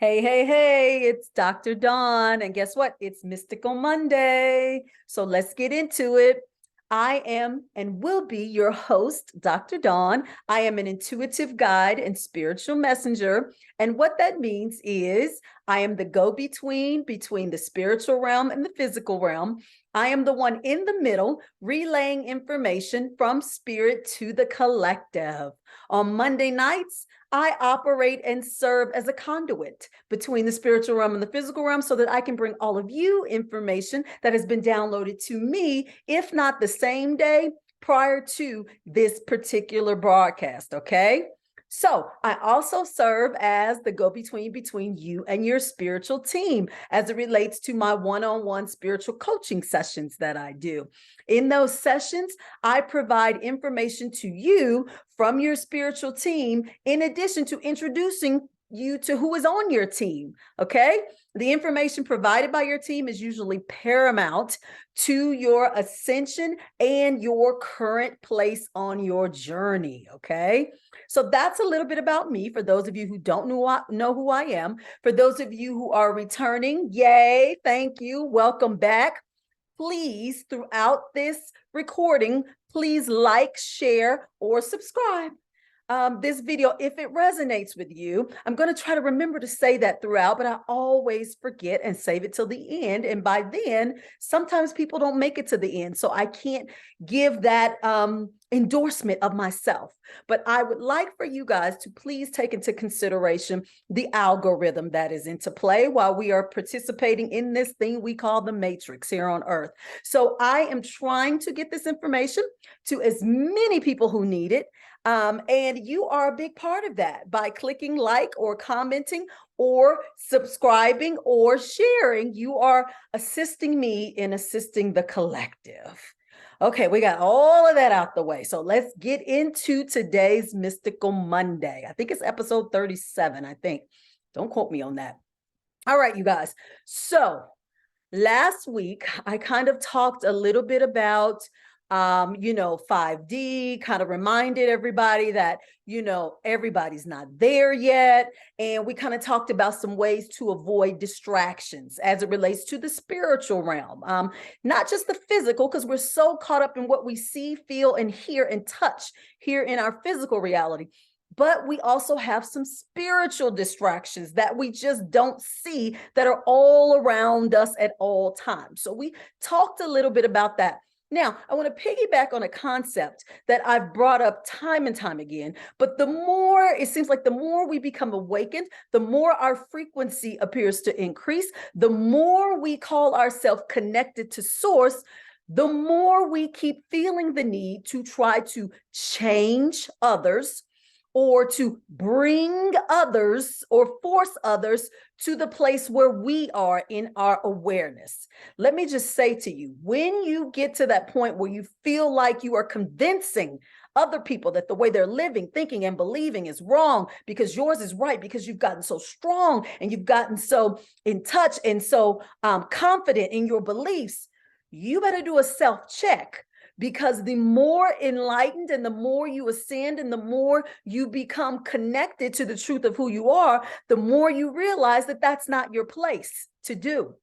Hey, hey, hey, it's Dr. Dawn. And guess what? It's Mystical Monday. So let's get into it. I am and will be your host, Dr. Dawn. I am an intuitive guide and spiritual messenger. And what that means is I am the go-between between the spiritual realm and the physical realm. I am the one in the middle, relaying information from spirit to the collective. On Monday nights, I operate and serve as a conduit between the spiritual realm and the physical realm so that I can bring all of you information that has been downloaded to me, if not the same day prior to this particular broadcast, okay? So I also serve as the go-between between you and your spiritual team as it relates to my one-on-one spiritual coaching sessions that I do. In those sessions, I provide information to you from your spiritual team, in addition to introducing you to who is on your team, okay? The information provided by your team is usually paramount to your ascension and your current place on your journey, okay? So that's a little bit about me for those of you who don't know who I am. For those of you who are returning, yay, thank you, welcome back. Please, throughout this recording, please like, share, or subscribe. This video, if it resonates with you. I'm going to try to remember to say that throughout, but I always forget and save it till the end. And by then, sometimes people don't make it to the end. So I can't give that endorsement of myself. But I would like for you guys to please take into consideration the algorithm that is into play while we are participating in this thing we call the Matrix here on Earth. So I am trying to get this information to as many people who need it. And you are a big part of that by clicking like or commenting or subscribing or sharing. You are assisting me in assisting the collective. Okay, we got all of that out the way. So let's get into today's Mystical Monday. I think it's episode 37, I think. Don't quote me on that. All right, you guys. So last week, I kind of talked a little bit about 5D, kind of reminded everybody that, everybody's not there yet. And we kind of talked about some ways to avoid distractions as it relates to the spiritual realm, not just the physical, because we're so caught up in what we see, feel, and hear and touch here in our physical reality. But we also have some spiritual distractions that we just don't see that are all around us at all times. So we talked a little bit about that. Now, I want to piggyback on a concept that I've brought up time and time again, but it seems like the more we become awakened, the more our frequency appears to increase, the more we call ourselves connected to source, the more we keep feeling the need to try to change others, or to bring others or force others to the place where we are in our awareness. Let me just say to you, when you get to that point where you feel like you are convincing other people that the way they're living, thinking, and believing is wrong because yours is right, because you've gotten so strong and you've gotten so in touch and so confident in your beliefs, you better do a self-check. Because the more enlightened and the more you ascend and the more you become connected to the truth of who you are, the more you realize that that's not your place to do.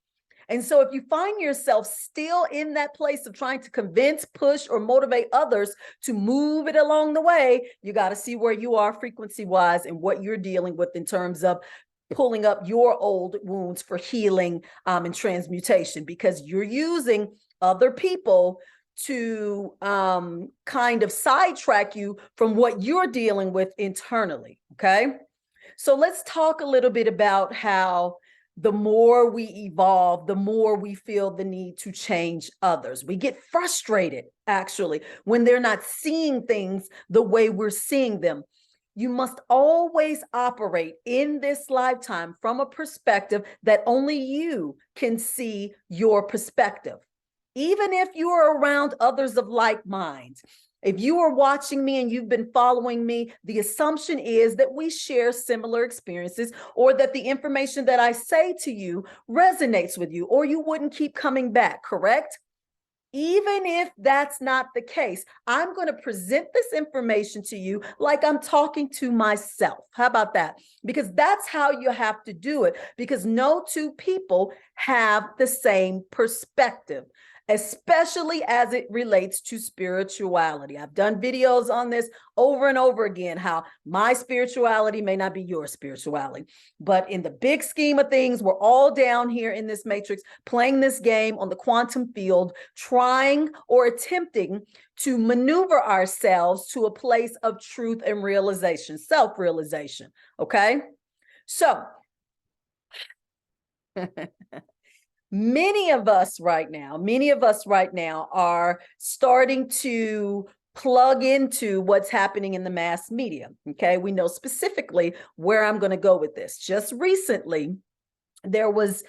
And so if you find yourself still in that place of trying to convince, push, or motivate others to move it along the way, you got to see where you are frequency-wise and what you're dealing with in terms of pulling up your old wounds for healing and transmutation, because you're using other people to kind of sidetrack you from what you're dealing with internally, okay? So let's talk a little bit about how the more we evolve, the more we feel the need to change others. We get frustrated, actually, when they're not seeing things the way we're seeing them. You must always operate in this lifetime from a perspective that only you can see your perspective. Even if you are around others of like minds, if you are watching me and you've been following me, the assumption is that we share similar experiences, or that the information that I say to you resonates with you, or you wouldn't keep coming back, correct? Even if that's not the case, I'm going to present this information to you like I'm talking to myself. How about that? Because that's how you have to do it, because no two people have the same perspective, especially as it relates to spirituality. I've done videos on this over and over again, how my spirituality may not be your spirituality. But in the big scheme of things, we're all down here in this matrix playing this game on the quantum field, trying or attempting to maneuver ourselves to a place of truth and realization, self-realization. Okay. So many of us right now are starting to plug into what's happening in the mass media. Okay. We know specifically where I'm going to go with this. Just recently, there was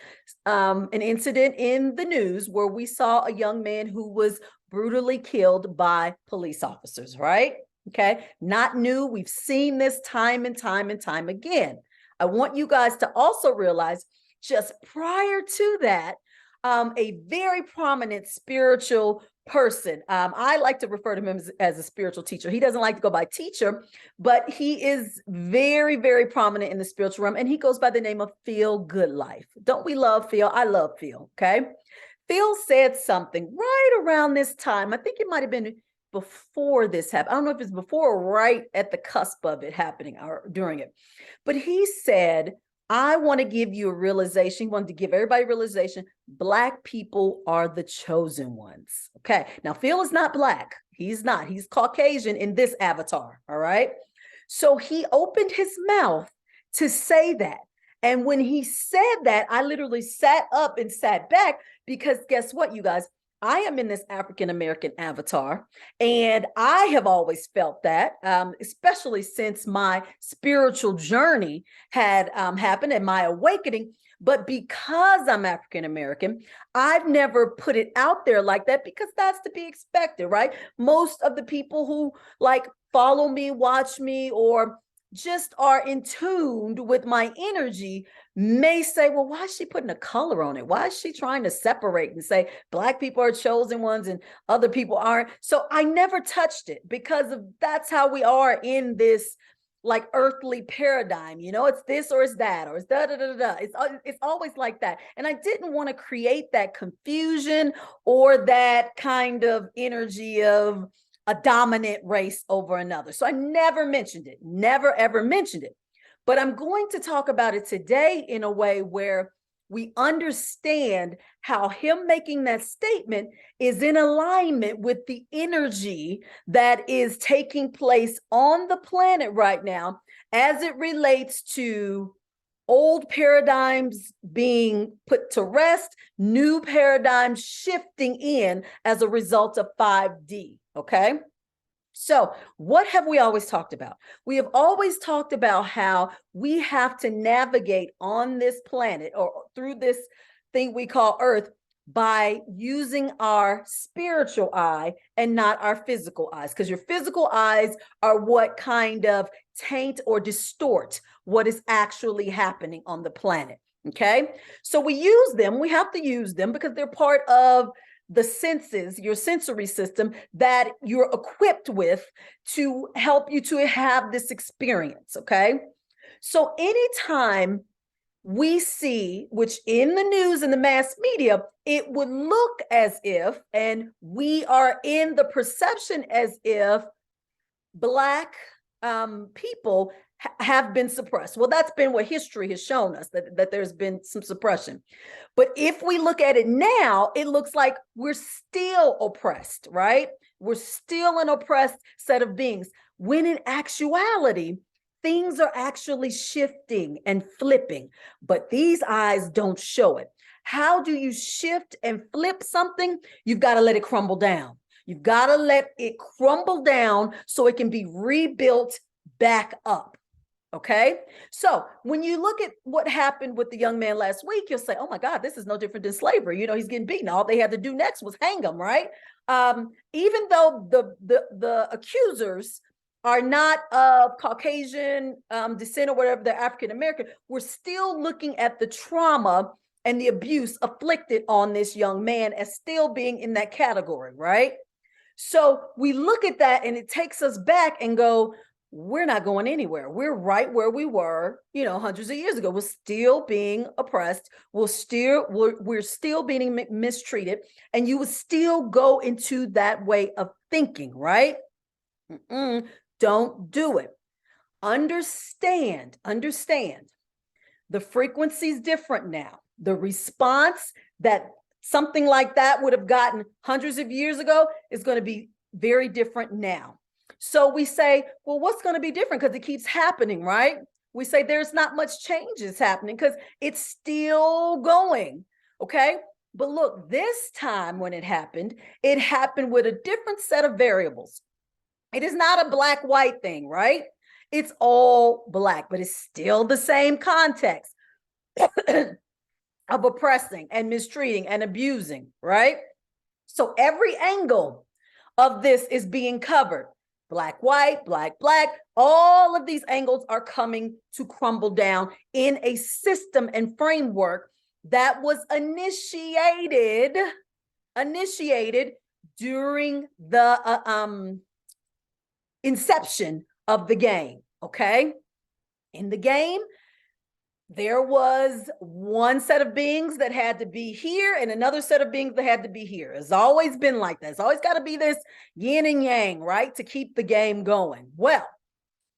an incident in the news where we saw a young man who was brutally killed by police officers, right? Okay. Not new. We've seen this time and time and time again. I want you guys to also realize just prior to that, a very prominent spiritual person. I like to refer to him as a spiritual teacher. He doesn't like to go by teacher, but he is very, very prominent in the spiritual realm, and he goes by the name of Feel Good Life. Don't we love Phil? I love Phil. Okay. Phil said something right around this time. I think it might have been before this happened. I don't know if it's before or right at the cusp of it happening or during it, but he said, I want to give you a realization. He wanted to give everybody a realization. Black people are the chosen ones. Okay. Now, Phil is not Black. He's not. He's Caucasian in this avatar. All right. So he opened his mouth to say that. And when he said that, I literally sat up and sat back, because guess what, you guys? I am in this African-American avatar, and I have always felt that, especially since my spiritual journey had happened and my awakening. But because I'm African-American, I've never put it out there like that, because that's to be expected, right? Most of the people who like follow me, watch me, or just are in tune with my energy may say, well, why is she putting a color on it? Why is she trying to separate and say Black people are chosen ones and other people aren't? So I never touched it, because of that's how we are in this like earthly paradigm. You know, it's this or it's that, or it's da da da da. It's always like that. And I didn't want to create that confusion or that kind of energy of a dominant race over another. So I never mentioned it, never ever mentioned it. But I'm going to talk about it today in a way where we understand how him making that statement is in alignment with the energy that is taking place on the planet right now as it relates to old paradigms being put to rest, new paradigms shifting in as a result of 5D. Okay. So what have we always talked about? We have always talked about how we have to navigate on this planet or through this thing we call Earth by using our spiritual eye and not our physical eyes, because your physical eyes are what kind of taint or distort what is actually happening on the planet. Okay. So we use them. We have to use them because they're part of the senses, your sensory system that you're equipped with to help you to have this experience. Okay. So anytime we see, which in the news and the mass media, it would look as if, and we are in the perception as if Black people have been suppressed. Well, that's been what history has shown us, that there's been some suppression. But if we look at it now, it looks like we're still oppressed, right? We're still an oppressed set of beings, when in actuality, things are actually shifting and flipping, but these eyes don't show it. How do you shift and flip something? You've got to let it crumble down. You've got to let it crumble down so it can be rebuilt back up. Okay. So when you look at what happened with the young man last week, you'll say, oh my God, this is no different than slavery. You know, he's getting beaten. All they had to do next was hang him, right? Even though the accusers are not of Caucasian descent or whatever, they're African American, we're still looking at the trauma and the abuse afflicted on this young man as still being in that category, right? So we look at that and it takes us back and go, we're not going anywhere. We're right where we were, hundreds of years ago. We're still being oppressed. We're still being mistreated, and you would still go into that way of thinking, right? Don't do it. Understand. The frequency is different now. The response that something like that would have gotten hundreds of years ago is going to be very different now. So we say, well, what's going to be different? Because it keeps happening, right? We say there's not much changes happening because it's still going, okay? But look, this time when it happened with a different set of variables. It is not a black-white thing, right? It's all black, but it's still the same context of oppressing and mistreating and abusing, right? So every angle of this is being covered. Black, white, black, black. All of these angles are coming to crumble down in a system and framework that was initiated during the inception of the game, okay? In the game, there was one set of beings that had to be here and another set of beings that had to be here. It's always been like that. It's always got to be this yin and yang, right? To keep the game going. Well,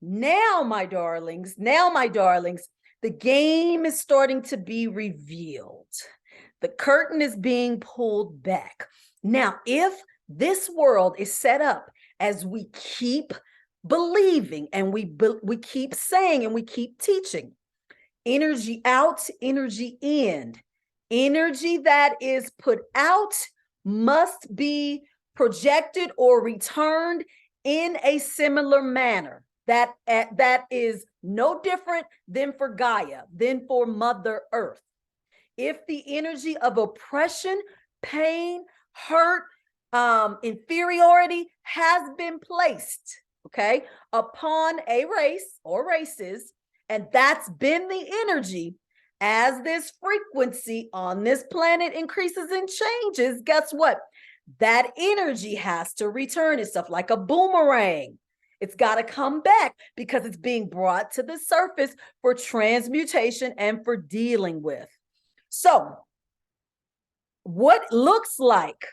now, my darlings, the game is starting to be revealed. The curtain is being pulled back. Now, if this world is set up as we keep believing and we keep saying and we keep teaching, energy out, energy in. Energy that is put out must be projected or returned in a similar manner. That is no different than for Gaia, than for Mother Earth. If the energy of oppression, pain, hurt, inferiority has been placed, okay, upon a race or races, and that's been the energy, as this frequency on this planet increases and changes, guess what? That energy has to return itself like a boomerang. It's got to come back because it's being brought to the surface for transmutation and for dealing with. So what looks like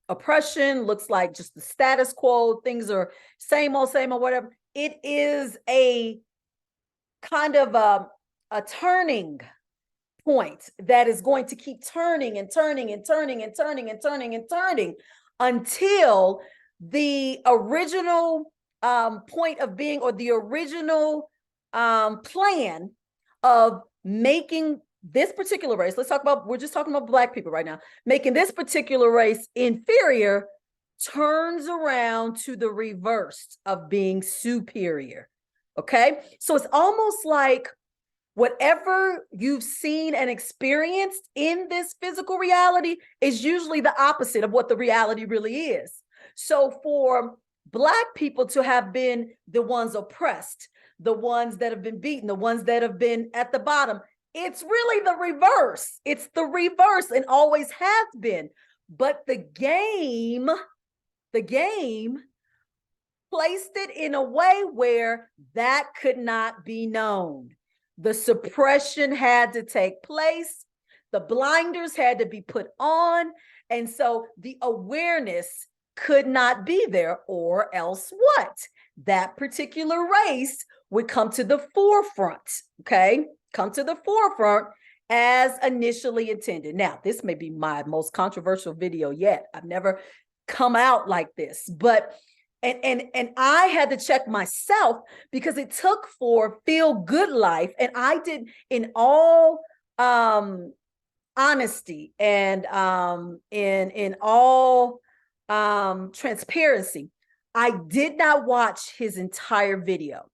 oppression, looks like just the status quo, things are same old, whatever. It is a kind of a turning point that is going to keep turning and turning and turning and turning and turning and turning until the original point of being, or the original plan of making this particular race, we're just talking about Black people right now, making this particular race inferior, turns around to the reverse of being superior. Okay, so it's almost like whatever you've seen and experienced in this physical reality is usually the opposite of what the reality really is. So for Black people to have been the ones oppressed, the ones that have been beaten, the ones that have been at the bottom, it's really the reverse. It's the reverse and always has been. But the game placed it in a way where that could not be known. The suppression had to take place. The blinders had to be put on. And so the awareness could not be there, or else what? That particular race would come to the forefront, okay? Come to the forefront as initially intended. Now, this may be my most controversial video yet. I've never come out like this, but and I had to check myself because it took for Feel Good Life, and I did, in all honesty and in all transparency, I did not watch his entire video.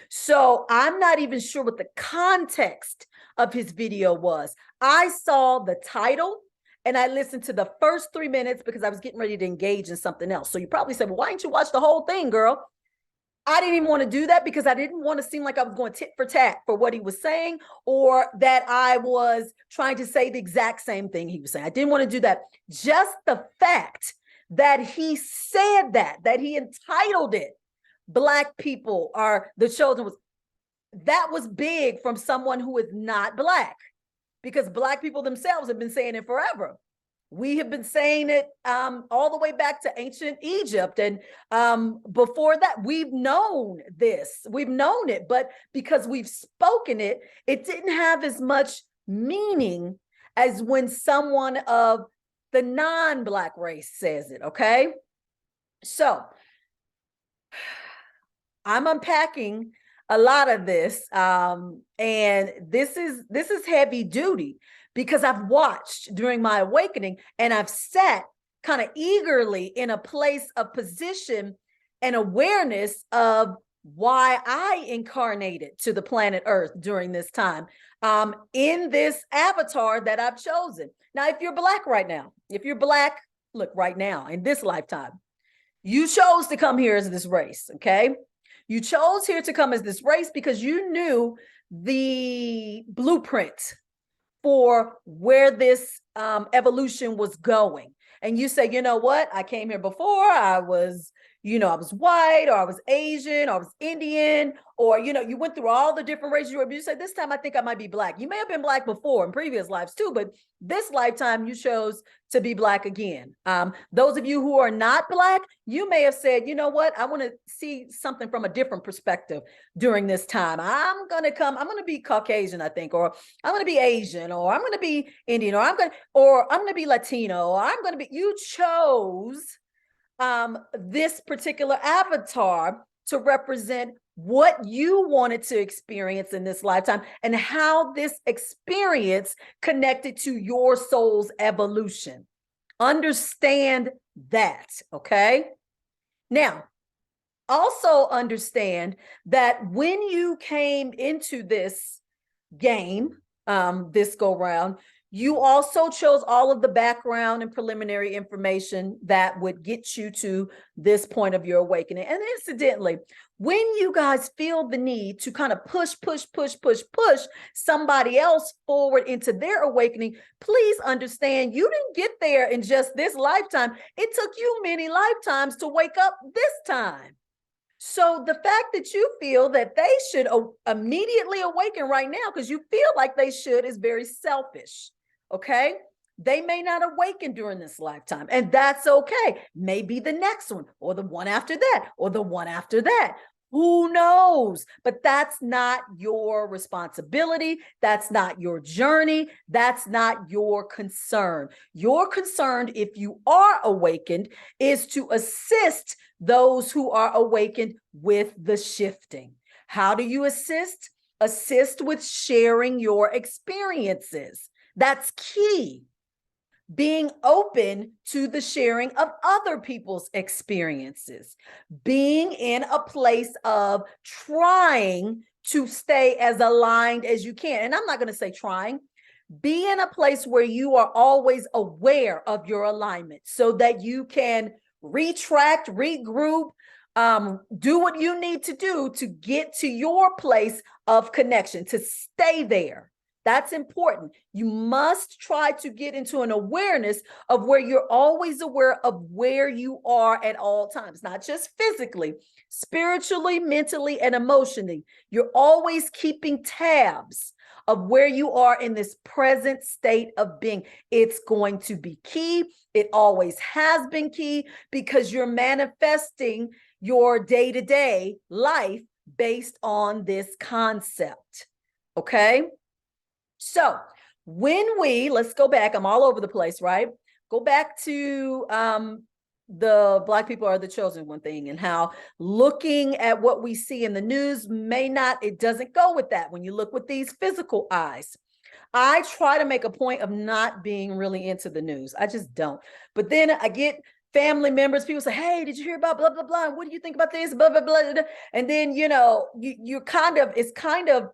So I'm not even sure what the context of his video was. I saw the title and I listened to the first 3 minutes because I was getting ready to engage in something else. So you probably said, well, why didn't you watch the whole thing, girl? I didn't even want to do that because I didn't want to seem like I was going tit for tat for what he was saying, or that I was trying to say the exact same thing he was saying. I didn't want to do that. Just the fact that he said that he entitled it, Black people are the children, that was big from someone who is not Black, because Black people themselves have been saying it forever. We have been saying it all the way back to ancient Egypt. And before that, we've known this. We've known it. But because we've spoken it, it didn't have as much meaning as when someone of the non-Black race says it, okay? So I'm unpacking a lot of this. And this is heavy duty, because I've watched during my awakening, and I've sat kind of eagerly in a place of position and awareness of why I incarnated to the planet Earth during this time, in this avatar that I've chosen. Now, if you're Black right now, look, right now, in this lifetime, you chose to come here as this race, okay? You chose here to come as this race because you knew the blueprint for where this evolution was going. And you say, you know what? I came here before. I was white, or I was Asian, or I was Indian, or, you went through all the different races. You say, this time I think I might be Black. You may have been Black before in previous lives too, but this lifetime you chose to be Black again. Those of you who are not Black, you may have said, you know what? I want to see something from a different perspective during this time. I'm going to be Caucasian, I think, or I'm going to be Asian, or I'm going to be Indian, or I'm going to be Latino, or you chose this particular avatar to represent what you wanted to experience in this lifetime, and how this experience connected to your soul's evolution. Understand that, okay? Now, also understand that when you came into this game, this go round, you also chose all of the background and preliminary information that would get you to this point of your awakening. And incidentally, when you guys feel the need to kind of push somebody else forward into their awakening, please understand you didn't get there in just this lifetime. It took you many lifetimes to wake up this time. So the fact that you feel that they should immediately awaken right now because you feel like they should is very selfish. Okay, they may not awaken during this lifetime, and that's okay. Maybe the next one, or the one after that, or the one after that. Who knows? But that's not your responsibility. That's not your journey. That's not your concern. Your concern, if you are awakened, is to assist those who are awakened with the shifting. How do you assist? Assist with sharing your experiences. That's key. Being open to the sharing of other people's experiences. Being in a place of trying to stay as aligned as you can. And I'm not going to say trying. Be in a place where you are always aware of your alignment so that you can retract, regroup, do what you need to do to get to your place of connection, to stay there. That's important. You must try to get into an awareness of where you're always aware of where you are at all times, not just physically, spiritually, mentally, and emotionally. You're always keeping tabs of where you are in this present state of being. It's going to be key. It always has been key because you're manifesting your day-to-day life based on this concept. Okay? So let's go back. I'm all over the place, right? Go back to the Black people are the chosen one thing, and how looking at what we see in the news it doesn't go with that. When you look with these physical eyes, I try to make a point of not being really into the news. I just don't. But then I get family members, people say, hey, did you hear about blah, blah, blah? What do you think about this? Blah, blah, blah, blah. And then, it's kind of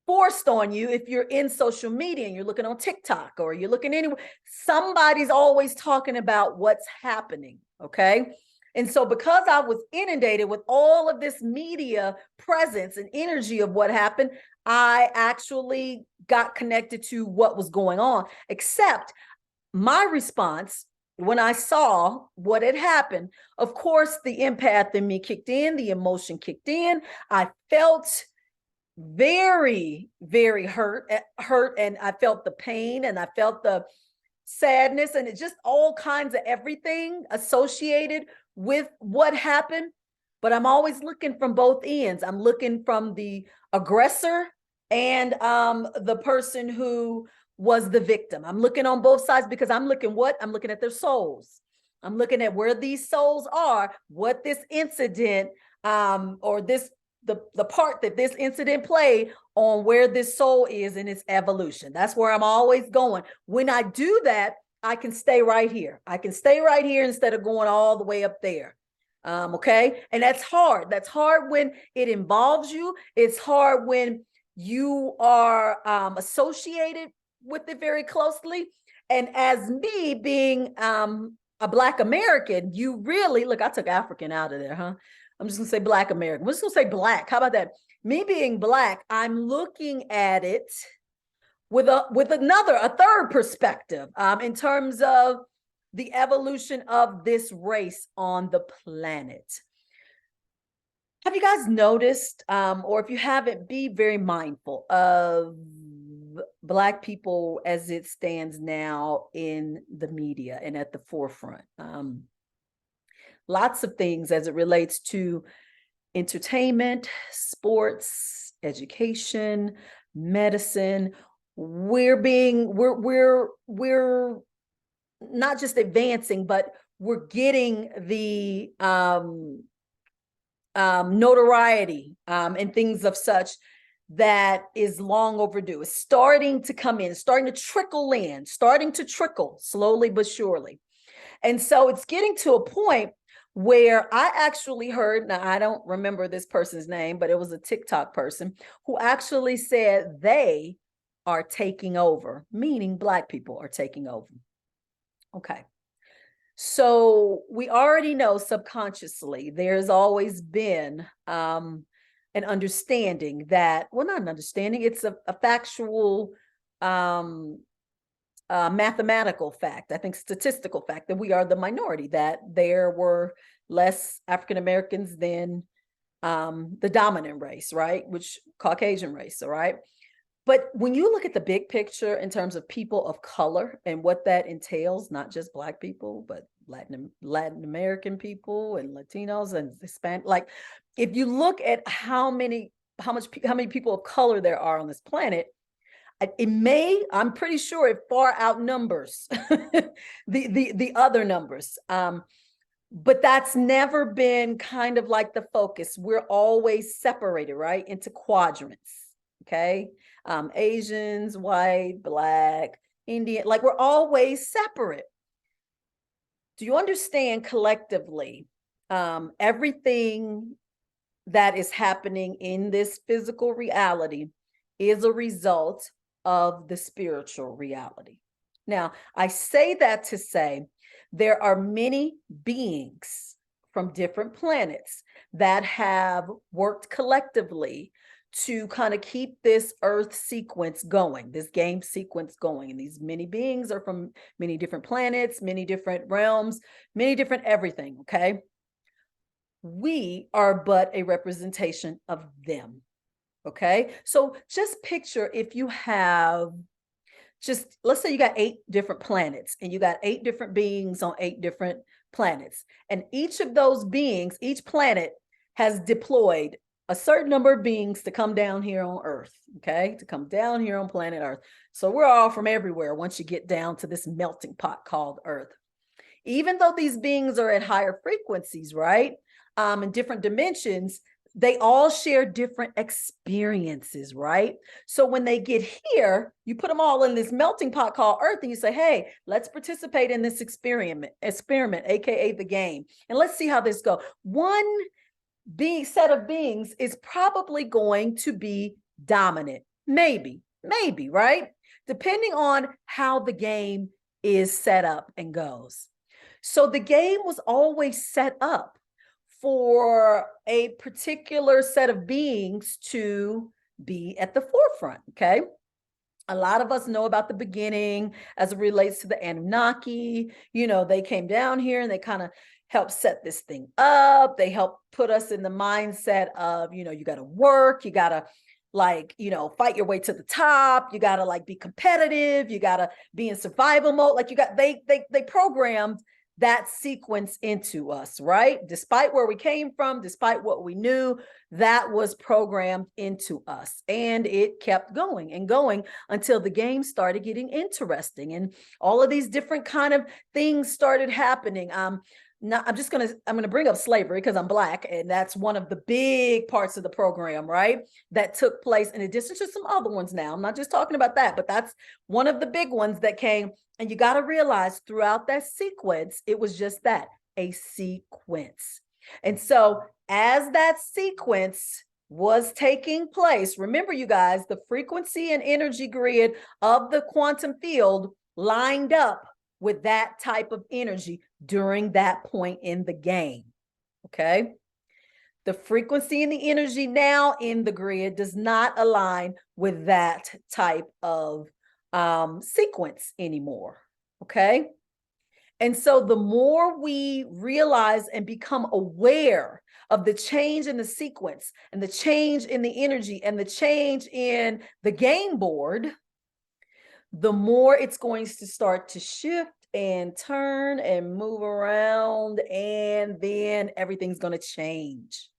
forced on you if you're in social media and you're looking on TikTok or you're looking anywhere. Somebody's always talking about what's happening, okay? And so because I was inundated with all of this media presence and energy of what happened, I actually got connected to what was going on, except my response when I saw what had happened, of course, the empath in me kicked in, the emotion kicked in. I felt very, very hurt, and I felt the pain and I felt the sadness and it just all kinds of everything associated with what happened. But I'm always looking from both ends. I'm looking from the aggressor and the person who was the victim. I'm looking on both sides because I'm looking at their souls. I'm looking at where these souls are, what this incident or this the part that this incident played on where this soul is in its evolution. That's where I'm always going. When I do that, I can stay right here. I can stay right here instead of going all the way up there. Okay. And that's hard. That's hard when it involves you. It's hard when you are associated with it very closely. And as me being a Black American, you really, look, I took African out of there, huh? I'm just gonna say Black American. I'm just gonna say Black. How about that? Me being Black, I'm looking at it with a third perspective in terms of the evolution of this race on the planet. Have you guys noticed, or if you haven't, be very mindful of Black people as it stands now in the media and at the forefront. Lots of things as it relates to entertainment, sports, education, medicine. We're not just advancing, but we're getting the notoriety and things of such that is long overdue. It's starting to come in, starting to trickle slowly but surely. And so it's getting to a point where I actually heard, now I don't remember this person's name, but it was a TikTok person who actually said they are taking over, meaning Black people are taking over. Okay. So we already know subconsciously there's always been an understanding that, well, not an understanding, it's a factual mathematical fact, I think statistical fact, that we are the minority, that there were less African Americans than the dominant race, right? Which Caucasian race, all right? But when you look at the big picture in terms of people of color and what that entails, not just Black people, but Latin American people and Latinos and Hispanic, like if you look at how many people of color there are on this planet, I'm pretty sure it far outnumbers the other numbers. But that's never been kind of like the focus. We're always separated, right, into quadrants. Okay. Asians, white, Black, Indian, like we're always separate. Do you understand collectively everything that is happening in this physical reality is a result of the spiritual reality? Now, I say that to say there are many beings from different planets that have worked collectively to kind of keep this earth sequence going, this game sequence going. And these many beings are from many different planets, many different realms, many different everything, okay? We are but a representation of them, okay? So just picture if you have let's say you got 8 different planets and you got 8 different beings on 8 different planets. And each of those beings, each planet has deployed a certain number of beings to come down here on Earth, okay? To come down here on planet Earth. So we're all from everywhere once you get down to this melting pot called Earth. Even though these beings are at higher frequencies, right? In different dimensions, they all share different experiences, right? So when they get here, you put them all in this melting pot called Earth and you say, hey, let's participate in this experiment, AKA the game. And let's see how this goes. One set of beings is probably going to be dominant. Maybe, right? Depending on how the game is set up and goes. So the game was always set up for a particular set of beings to be at the forefront. Okay. A lot of us know about the beginning as it relates to the Anunnaki. They came down here and they kind of helped set this thing up. They helped put us in the mindset of, you got to work, you got to fight your way to the top. You got to be competitive. You got to be in survival mode. They programmed that sequence into us, right? Despite where we came from, despite what we knew, that was programmed into us. And it kept going and going until the game started getting interesting. And all of these different kind of things started happening. Now I'm going to bring up slavery because I'm Black, and that's one of the big parts of the program, right? That took place in addition to some other ones. Now, I'm not just talking about that, but that's one of the big ones that came. And you got to realize throughout that sequence, it was just that, a sequence. And so as that sequence was taking place, remember, you guys, the frequency and energy grid of the quantum field lined up with that type of energy during that point in the game. Okay. The frequency and the energy now in the grid does not align with that type of sequence anymore. Okay. And so the more we realize and become aware of the change in the sequence and the change in the energy and the change in the game board, the more it's going to start to shift and turn and move around, and then everything's going to change.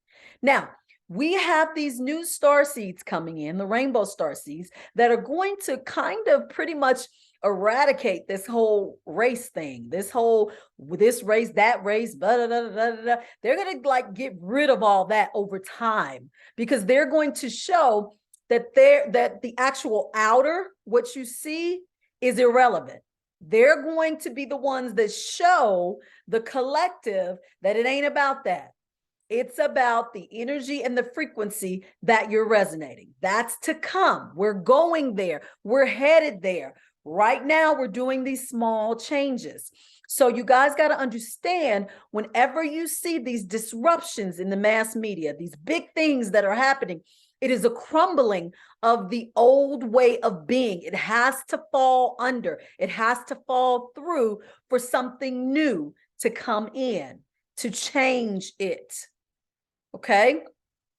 Now, we have these new star seeds coming in, the rainbow star seeds, that are going to kind of pretty much eradicate this whole race thing, this race, that race, blah, blah, blah, blah, blah. They're going to get rid of all that over time, because they're going to show that the actual outer, what you see, is irrelevant. They're going to be the ones that show the collective that it ain't about that. It's about the energy and the frequency that you're resonating. That's to come. We're going there. We're headed there. Right now, we're doing these small changes. So you guys got to understand, whenever you see these disruptions in the mass media, these big things that are happening, it is a crumbling of the old way of being. It has to fall under. It has to fall through for something new to come in, to change it. Okay?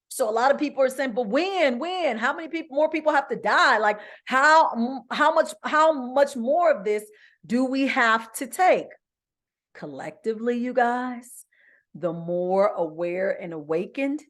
So a lot of people are saying, but when? How many more people have to die? Like how much more of this do we have to take? Collectively, you guys, the more aware and awakened,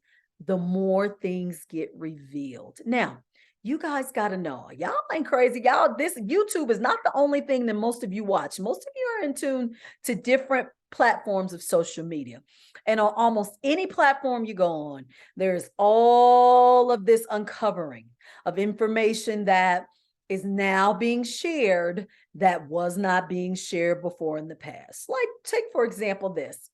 the more things get revealed. Now, you guys got to know, y'all ain't crazy. This YouTube is not the only thing that most of you watch. Most of you are in tune to different platforms of social media. And on almost any platform you go on, there's all of this uncovering of information that is now being shared that was not being shared before in the past. Like, take, for example, this.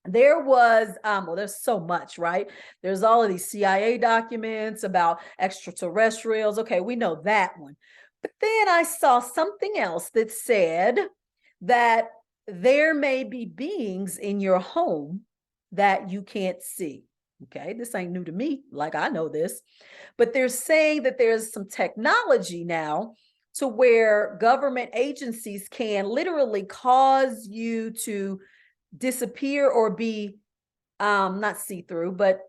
There was, there's so much, right? There's all of these CIA documents about extraterrestrials. Okay, we know that one. But then I saw something else that said that there may be beings in your home that you can't see. Okay, this ain't new to me. Like, I know this. But they're saying that there's some technology now to where government agencies can literally cause you to disappear or be not see-through, but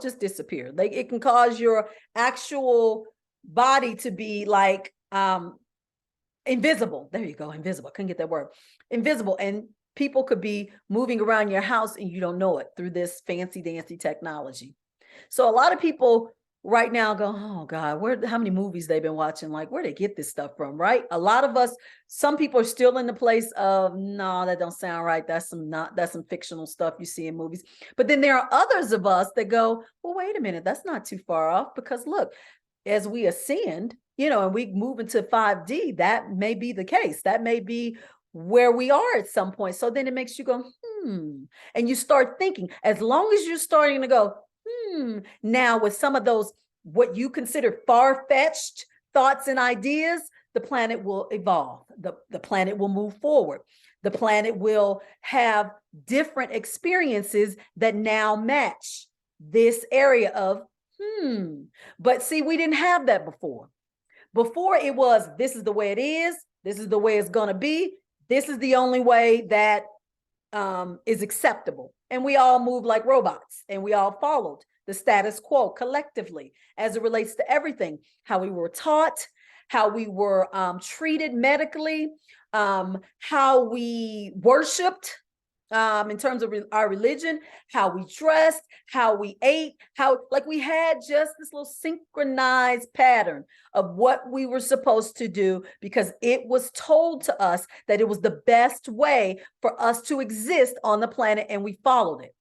just disappear. It can cause your actual body to be like invisible. There you go, invisible. Couldn't get that word. Invisible. And people could be moving around your house and you don't know it through this fancy dancy technology. So a lot of people right now go, oh God, how many movies they've been watching? Like, where they get this stuff from, right? A lot of us, some people are still in the place of, no, that don't sound right. That's some fictional stuff you see in movies. But then there are others of us that go, well, wait a minute, that's not too far off, because look, as we ascend, and we move into 5D, that may be the case. That may be where we are at some point. So then it makes you go, and you start thinking, as long as you're starting to go, now with some of those, what you consider far-fetched thoughts and ideas, the planet will evolve. The planet will move forward. The planet will have different experiences that now match this area of, But see, we didn't have that before. Before it was, this is the way it is. This is the way it's going to be. This is the only way that is acceptable. And we all moved like robots, and we all followed the status quo collectively as it relates to everything, how we were taught, how we were treated medically, how we worshiped, in terms of our religion, how we dressed, how we ate, how, like, we had just this little synchronized pattern of what we were supposed to do because it was told to us that it was the best way for us to exist on the planet, and we followed it.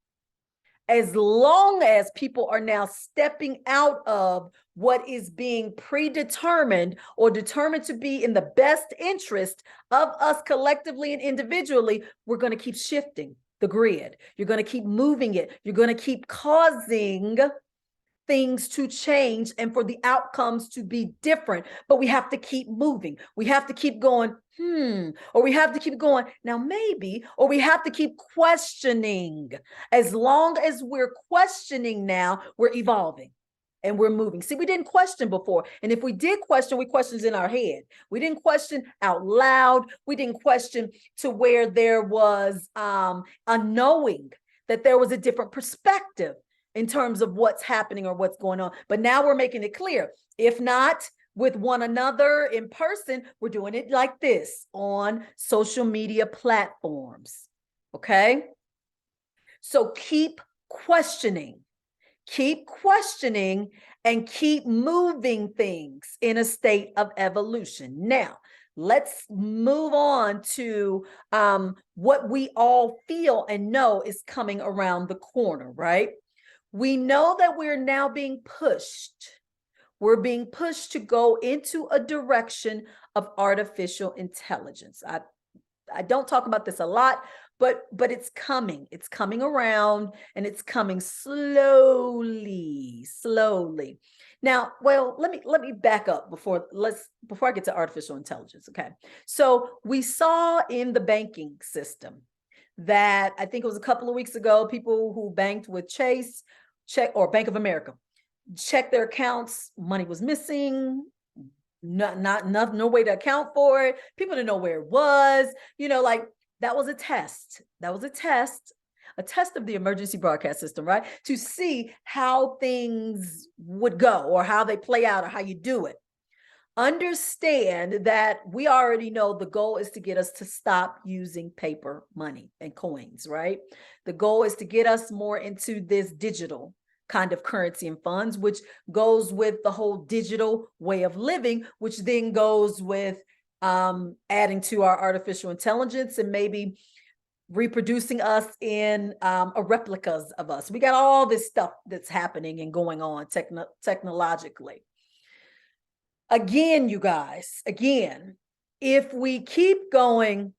As long as people are now stepping out of what is being predetermined or determined to be in the best interest of us collectively and individually, we're going to keep shifting the grid. You're going to keep moving it. You're going to keep causing things to change and for the outcomes to be different. But we have to keep moving. We have to keep going, or we have to keep going, now maybe, or we have to keep questioning. As long as we're questioning now, we're evolving and we're moving. See, we didn't question before. And if we did question, we questioned in our head. We didn't question out loud. We didn't question to where there was a knowing that there was a different perspective in terms of what's happening or what's going on. But now we're making it clear. If not with one another in person, we're doing it like this on social media platforms. Okay? So keep questioning, and keep moving things in a state of evolution. Now, let's move on to what we all feel and know is coming around the corner, right? We know that we're now being pushed. We're being pushed to go into a direction of artificial intelligence. I don't talk about this a lot, but it's coming. It's coming around, and it's coming slowly. Now, well, let me back up before I get to artificial intelligence. Okay. So we saw in the banking system that, I think it was a couple of weeks ago, people who banked with Chase, or Bank of America, check their accounts, money was missing, no way to account for it. People didn't know where it was, like that was a test. That was a test of the emergency broadcast system, right? To see how things would go or how they play out or how you do it. Understand that we already know the goal is to get us to stop using paper money and coins, right? The goal is to get us more into this digital kind of currency and funds, which goes with the whole digital way of living, which then goes with adding to our artificial intelligence and maybe reproducing us in replicas of us. We got all this stuff that's happening and going on technologically. Again, you guys, if we keep going,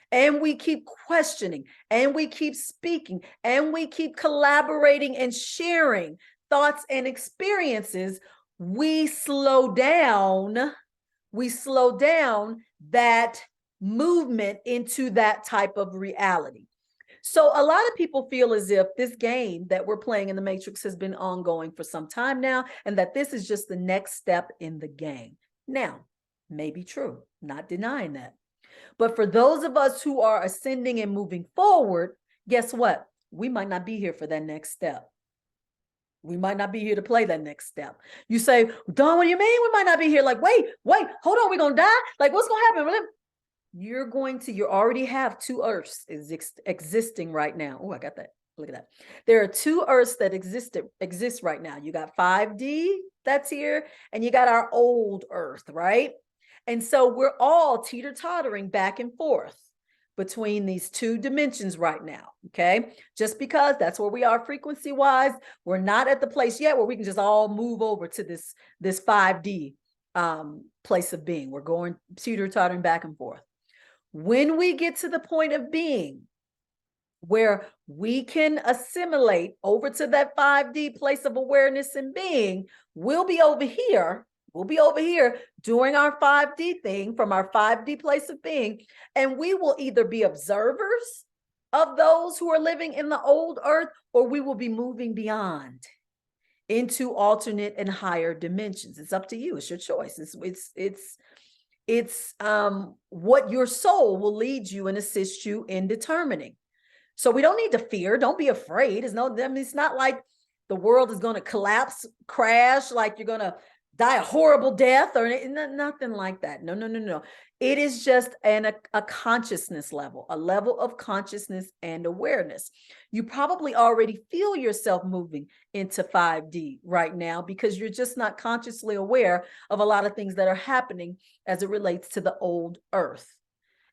and we keep questioning, and we keep speaking, and we keep collaborating and sharing thoughts and experiences, we slow down that movement into that type of reality. So a lot of people feel as if this game that we're playing in the Matrix has been ongoing for some time now, and that this is just the next step in the game. Now, may be true, not denying that. But for those of us who are ascending and moving forward, guess what? We might not be here for that next step. We might not be here to play that next step. You say, Dawn, what do you mean we might not be here? Like, wait, hold on, we're going to die? Like, what's going to happen? You already have two Earths existing right now. Oh, I got that. Look at that. There are two Earths that exist right now. You got 5D that's here, and you got our old Earth, right? And so we're all teeter-tottering back and forth between these two dimensions right now, okay? Just because that's where we are frequency-wise, we're not at the place yet where we can just all move over to this 5D place of being. We're going teeter-tottering back and forth. When we get to the point of being where we can assimilate over to that 5D place of awareness and being, we'll be over here, We'll be over here doing our 5D thing from our 5D place of being, and we will either be observers of those who are living in the old earth, or we will be moving beyond into alternate and higher dimensions. It's up to you. It's your choice. It's what your soul will lead you and assist you in determining. So we don't need to fear. Don't be afraid. It's not like the world is going to collapse, crash, like you're going to die a horrible death or nothing like that. No. It is just a consciousness level, a level of consciousness and awareness. You probably already feel yourself moving into 5D right now because you're just not consciously aware of a lot of things that are happening as it relates to the old earth.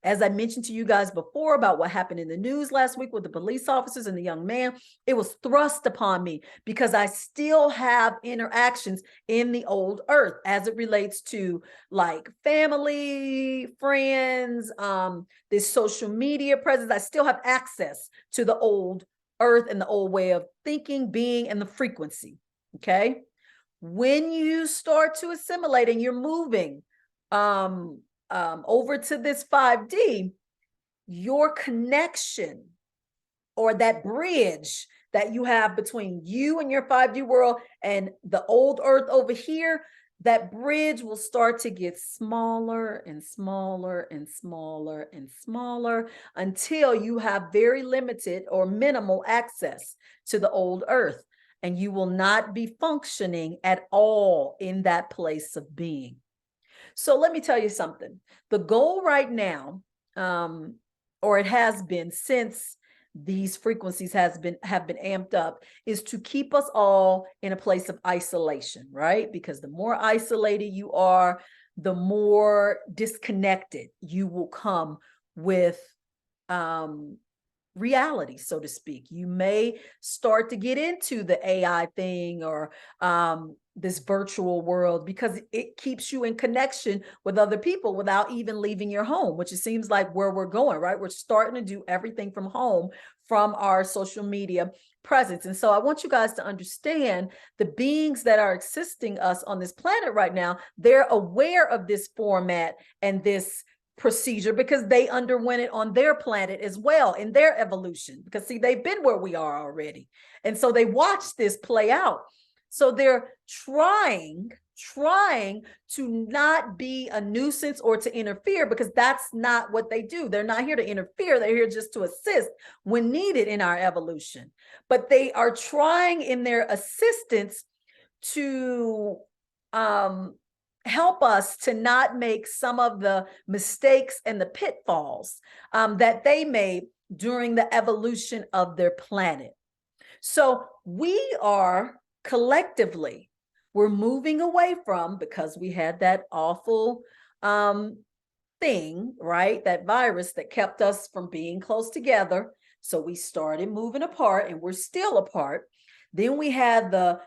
As I mentioned to you guys before about what happened in the news last week with the police officers and the young man, it was thrust upon me because I still have interactions in the old earth as it relates to like family, friends, this social media presence. I still have access to the old earth and the old way of thinking, being, and the frequency. Okay. When you start to assimilate and you're moving, over to this 5D, your connection or that bridge that you have between you and your 5D world and the old earth over here, that bridge will start to get smaller and smaller and smaller and smaller until you have very limited or minimal access to the old earth, and you will not be functioning at all in that place of being. So let me tell you something. The goal right now, or it has been since these frequencies have been amped up, is to keep us all in a place of isolation, right? Because the more isolated you are, the more disconnected you will come with reality, so to speak. You may start to get into the AI thing or this virtual world because it keeps you in connection with other people without even leaving your home, which it seems like where we're going, right? We're starting to do everything from home, from our social media presence. And so I want you guys to understand the beings that are assisting us on this planet right now, they're aware of this format and this procedure because they underwent it on their planet as well in their evolution, because see, they've been where we are already. And so they watched this play out. So they're trying to not be a nuisance or to interfere, because that's not what they do. They're not here to interfere. They're here just to assist when needed in our evolution. But they are trying in their assistance to help us to not make some of the mistakes and the pitfalls that they made during the evolution of their planet. So we are collectively, we're moving away from, because we had that awful thing, right? That virus that kept us from being close together. So we started moving apart, and we're still apart. Then we had the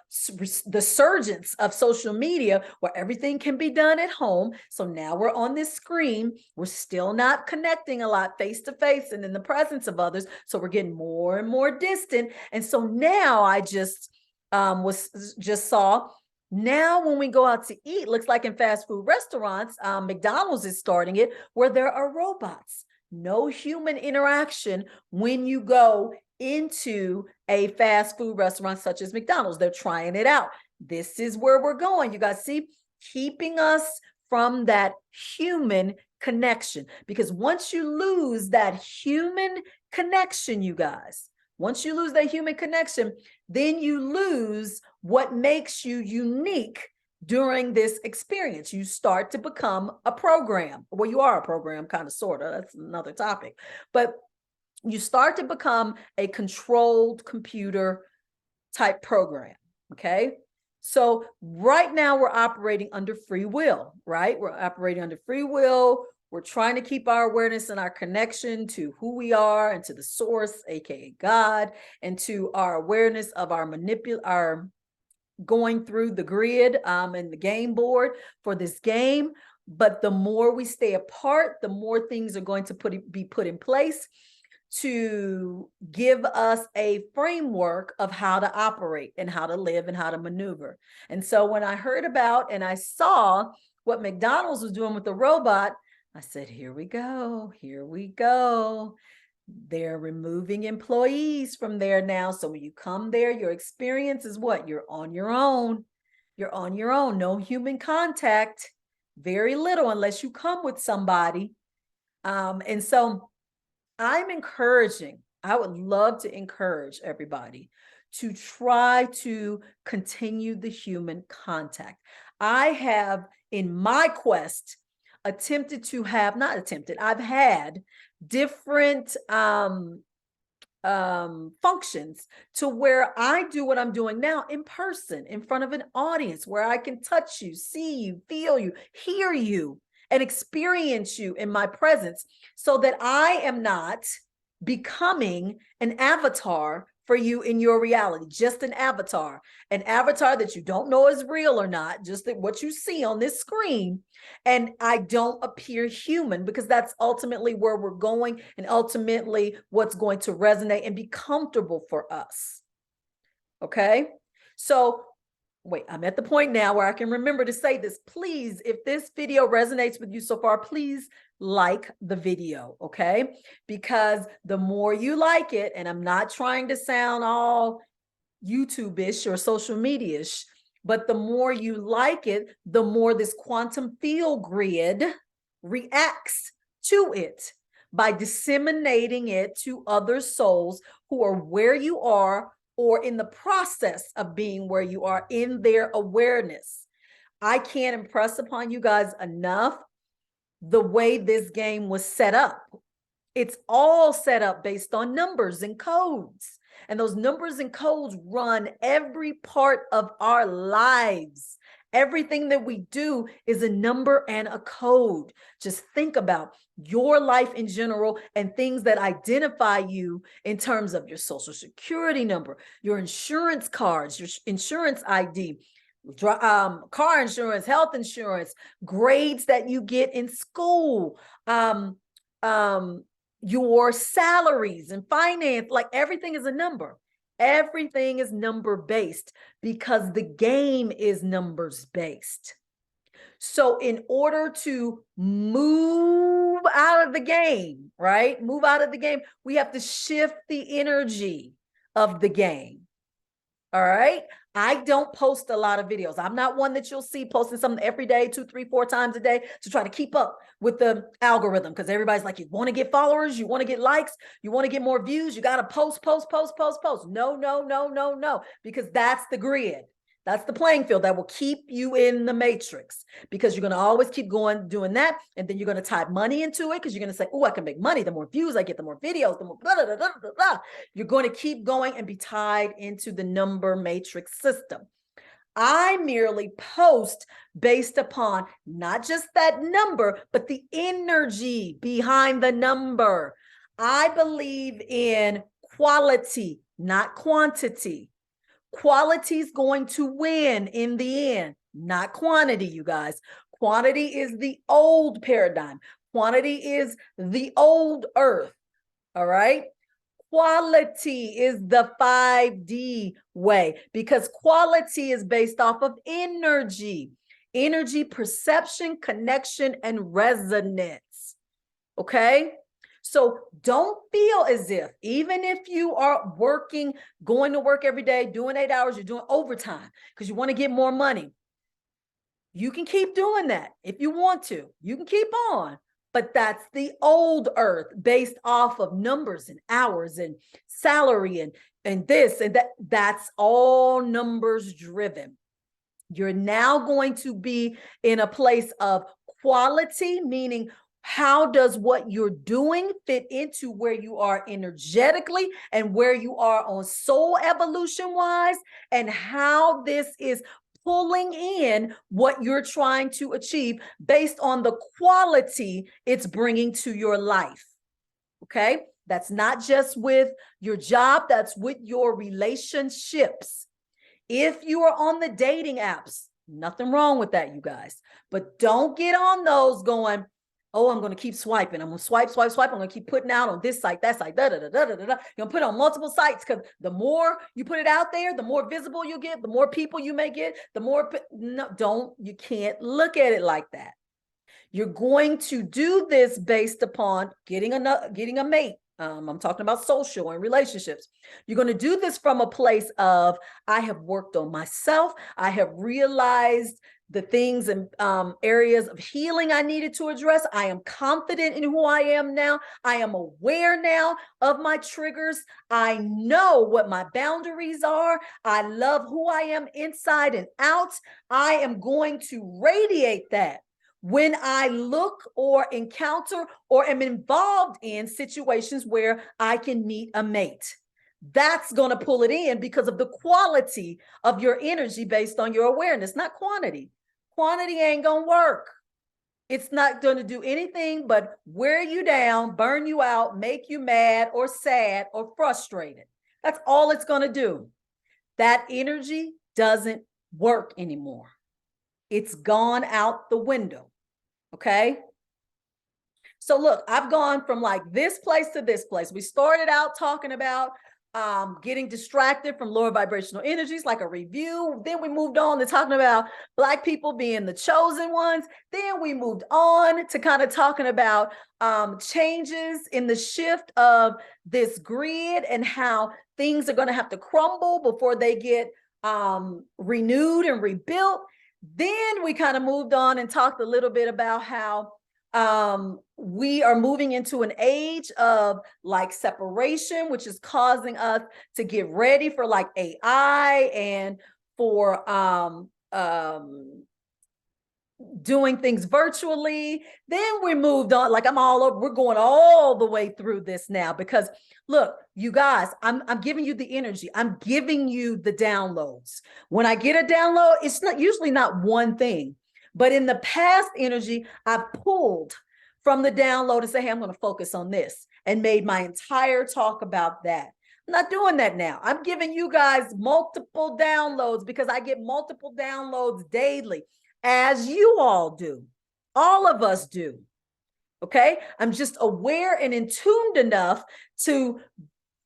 surgence of social media where everything can be done at home. So now we're on this screen. We're still not connecting a lot face to face and in the presence of others. So we're getting more and more distant. And so now I just saw, now when we go out to eat, looks like in fast food restaurants, McDonald's is starting it, where there are robots. No human interaction when you go into a fast food restaurant such as McDonald's. They're trying it out. This is where we're going. You guys see, keeping us from that human connection. Because once you lose that human connection, you guys, once you lose that human connection, then you lose what makes you unique during this experience. You start to become a program. Well, you are a program, kind of, sort of. That's another topic. But you start to become a controlled computer type program, okay? So right now we're operating under free will, right? We're operating under free will. We're trying to keep our awareness and our connection to who we are and to the source, aka God, and to our awareness of our going through the grid and the game board for this game. But the more we stay apart, the more things are going to be put in place to give us a framework of how to operate and how to live and how to maneuver. And so when I heard about and I saw what McDonald's was doing with the robot, I said, here we go, here we go. They're removing employees from there now. So when you come there, your experience is what? You're on your own. You're on your own. No human contact, very little unless you come with somebody. And so I'm encouraging, I would love to encourage everybody to try to continue the human contact. I have, in my quest, attempted to have, not attempted, I've had different functions to where I do what I'm doing now in person, in front of an audience, where I can touch you, see you, feel you, hear you, and experience you in my presence, so that I am not becoming an avatar for you in your reality, just an avatar that you don't know is real or not, just that what you see on this screen. And I don't appear human, because that's ultimately where we're going and ultimately what's going to resonate and be comfortable for us. Okay. So wait, I'm at the point now where I can remember to say this. Please, if this video resonates with you so far, please like the video, okay? Because the more you like it, and I'm not trying to sound all YouTube-ish or social media-ish, but the more you like it, the more this quantum field grid reacts to it by disseminating it to other souls who are where you are, or in the process of being where you are in their awareness. I can't impress upon you guys enough the way this game was set up. It's all set up based on numbers and codes. And those numbers and codes run every part of our lives. Everything that we do is a number and a code. Just think about your life in general and things that identify you in terms of your social security number, your insurance cards, your insurance ID, car insurance, health insurance, grades that you get in school, your salaries and finance, like everything is a number. Everything is number based because the game is numbers based. So in order to move out of the game, right? Move out of the game, we have to shift the energy of the game. All right. I don't post a lot of videos. I'm not one that you'll see posting something every day, 2, 3, 4 times a day to try to keep up with the algorithm. Because everybody's like, you want to get followers, you want to get likes, you want to get more views, you got to post. No. Because that's the grid. That's the playing field that will keep you in the matrix, because you're going to always keep going, doing that. And then you're going to type money into it, because you're going to say, oh, I can make money. The more views I get, the more videos, the more blah, blah, blah, blah, blah. You're going to keep going and be tied into the number matrix system. I merely post based upon not just that number, but the energy behind the number. I believe in quality, not quantity. Quality is going to win in the end, not quantity, you guys. Quantity is the old paradigm. Quantity is the old earth, all right? Quality is the 5D way, because quality is based off of energy, perception, connection, and resonance, okay? So don't feel as if, even if you are working, going to work every day, doing 8 hours, you're doing overtime because you want to get more money. You can keep doing that if you want to. You can keep on. But that's the old earth based off of numbers and hours and salary and this and that. That's all numbers driven. You're now going to be in a place of quality, meaning how does what you're doing fit into where you are energetically and where you are on soul evolution wise, and how this is pulling in what you're trying to achieve based on the quality it's bringing to your life. Okay? That's not just with your job, that's with your relationships. If you are on the dating apps, nothing wrong with that, you guys, but don't get on those going, Oh, I'm going to keep swiping. I'm going to swipe, swipe, swipe. I'm going to keep putting out on this site, that site, da, da, da, da, da, da. You're going to put it on multiple sites, because the more you put it out there, the more visible you get, the more people you may get, the more, no, you can't look at it like that. You're going to do this based upon getting a mate. I'm talking about social and relationships. You're going to do this from a place of, I have worked on myself. I have realized the things and areas of healing I needed to address. I am confident in who I am now. I am aware now of my triggers. I know what my boundaries are. I love who I am inside and out. I am going to radiate that when I look or encounter or am involved in situations where I can meet a mate. That's going to pull it in because of the quality of your energy based on your awareness, not quantity. Quantity ain't going to work. It's not going to do anything but wear you down, burn you out, make you mad or sad or frustrated. That's all it's going to do. That energy doesn't work anymore. It's gone out the window. Okay. So look, I've gone from like this place to this place. We started out talking about getting distracted from lower vibrational energies, like a review. Then we moved on to talking about Black people being the chosen ones. Then we moved on to kind of talking about changes in the shift of this grid and how things are going to have to crumble before they get renewed and rebuilt. Then we kind of moved on and talked a little bit about how we are moving into an age of like separation, which is causing us to get ready for like AI and for doing things virtually. Then we moved on, like I'm all over, we're going all the way through this now, because look, you guys, I'm giving you the energy. I'm giving you the downloads. When I get a download, it's not usually not one thing, but in the past energy, I've pulled from the download and say, hey, I'm going to focus on this, and made my entire talk about that. I'm not doing that now. I'm giving you guys multiple downloads because I get multiple downloads daily, as you all do. All of us do. Okay. I'm just aware and in tuned enough to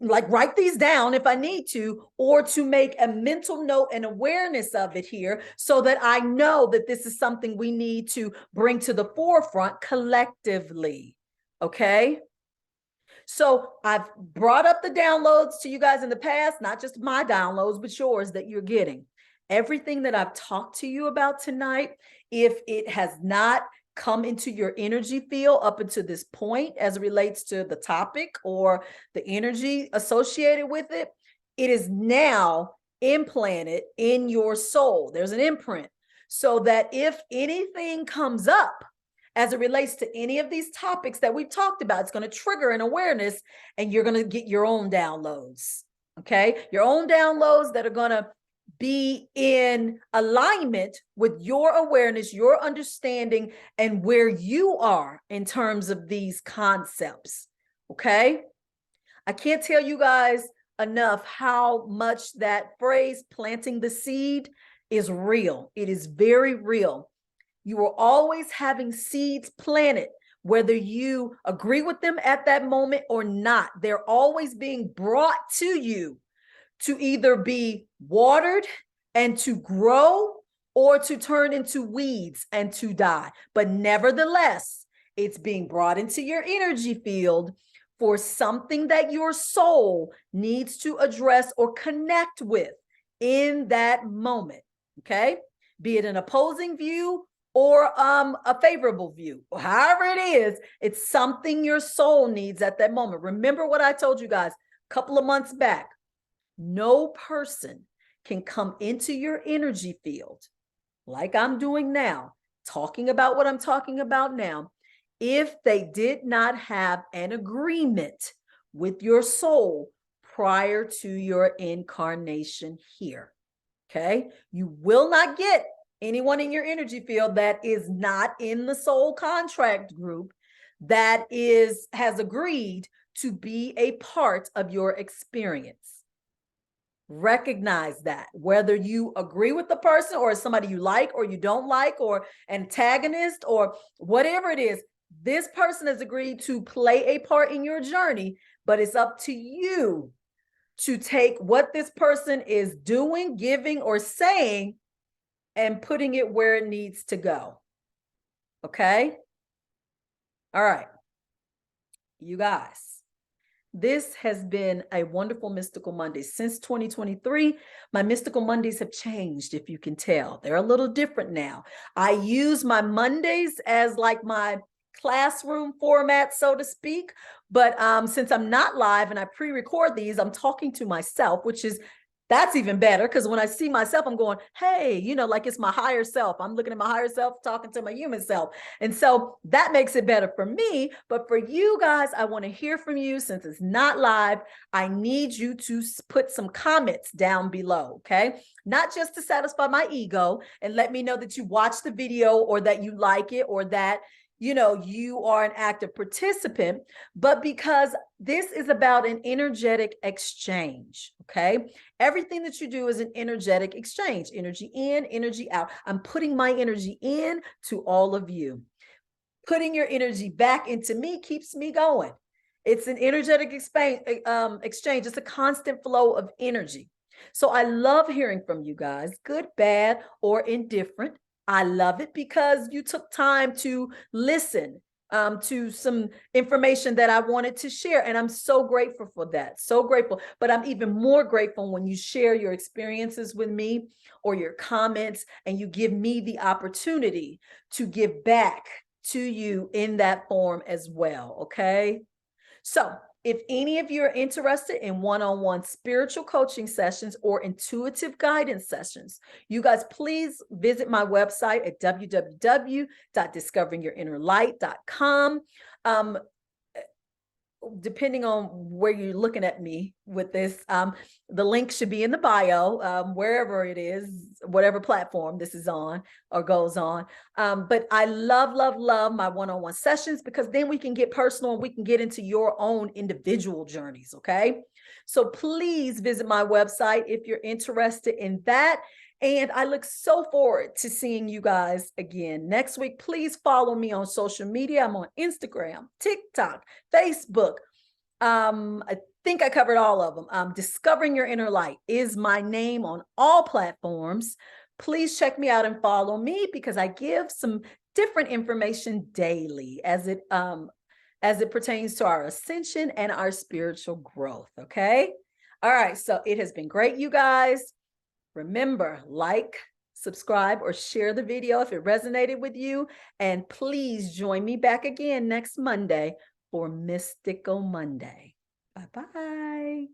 like write these down if I need to, or to make a mental note and awareness of it here so that I know that this is something we need to bring to the forefront collectively. Okay. So I've brought up the downloads to you guys in the past, not just my downloads, but yours that you're getting. Everything that I've talked to you about tonight, if it has not come into your energy field up until this point as it relates to the topic or the energy associated with it, it is now implanted in your soul. There's an imprint, so that if anything comes up as it relates to any of these topics that we've talked about, it's going to trigger an awareness, and you're going to get your own downloads. Okay, your own downloads that are going to be in alignment with your awareness, your understanding, and where you are in terms of these concepts. Okay. I can't tell you guys enough how much that phrase, planting the seed, is real. It is very real. You are always having seeds planted, whether you agree with them at that moment or not. They're always being brought to you to either be watered and to grow, or to turn into weeds and to die. But nevertheless, it's being brought into your energy field for something that your soul needs to address or connect with in that moment. Okay, be it an opposing view or a favorable view, however it is, it's something your soul needs at that moment. Remember what I told you guys a couple of months back. No person can come into your energy field like I'm doing now, talking about what I'm talking about now, if they did not have an agreement with your soul prior to your incarnation here. Okay, you will not get anyone in your energy field that is not in the soul contract group that has agreed to be a part of your experience. Recognize that, whether you agree with the person or somebody you like or you don't like, or antagonist or whatever it is, This person has agreed to play a part in your journey, but it's up to you to take what this person is doing, giving, or saying and putting it where it needs to go. Okay? All right. You guys, this has been a wonderful Mystical Monday. Since 2023, my Mystical Mondays have changed, if you can tell. They're a little different now. I use my Mondays as like my classroom format, so to speak. But since I'm not live and I pre-record these, I'm talking to myself, that's even better, because when I see myself, I'm going, hey, you know, like it's my higher self. I'm looking at my higher self, talking to my human self. And so that makes it better for me. But for you guys, I want to hear from you. Since it's not live, I need you to put some comments down below, okay? Not just to satisfy my ego and let me know that you watched the video or that you like it or that, you know, you are an active participant, but because this is about an energetic exchange, okay? Everything that you do is an energetic exchange, energy in, energy out. I'm putting my energy in to all of you. Putting your energy back into me keeps me going. It's an energetic exchange. It's a constant flow of energy. So I love hearing from you guys, good, bad, or indifferent. I love it because you took time to listen to some information that I wanted to share. And I'm so grateful for that. So grateful. But I'm even more grateful when you share your experiences with me or your comments, and you give me the opportunity to give back to you in that form as well. Okay. So if any of you are interested in one-on-one spiritual coaching sessions or intuitive guidance sessions, you guys please visit my website at www.discoveringyourinnerlight.com. Depending on where you're looking at me with this, the link should be in the bio, wherever it is, whatever platform this is on or goes on. But I love, love, love my one-on-one sessions, because then we can get personal and we can get into your own individual journeys, okay? So please visit my website if you're interested in that. And I look so forward to seeing you guys again next week. Please follow me on social media. I'm on Instagram, TikTok, Facebook. I think I covered all of them. Discovering Your Inner Light is my name on all platforms. Please check me out and follow me, because I give some different information daily as it pertains to our ascension and our spiritual growth. Okay. All right. So it has been great, you guys. Remember, like, subscribe, or share the video if it resonated with you. And please join me back again next Monday for Mystical Monday. Bye-bye.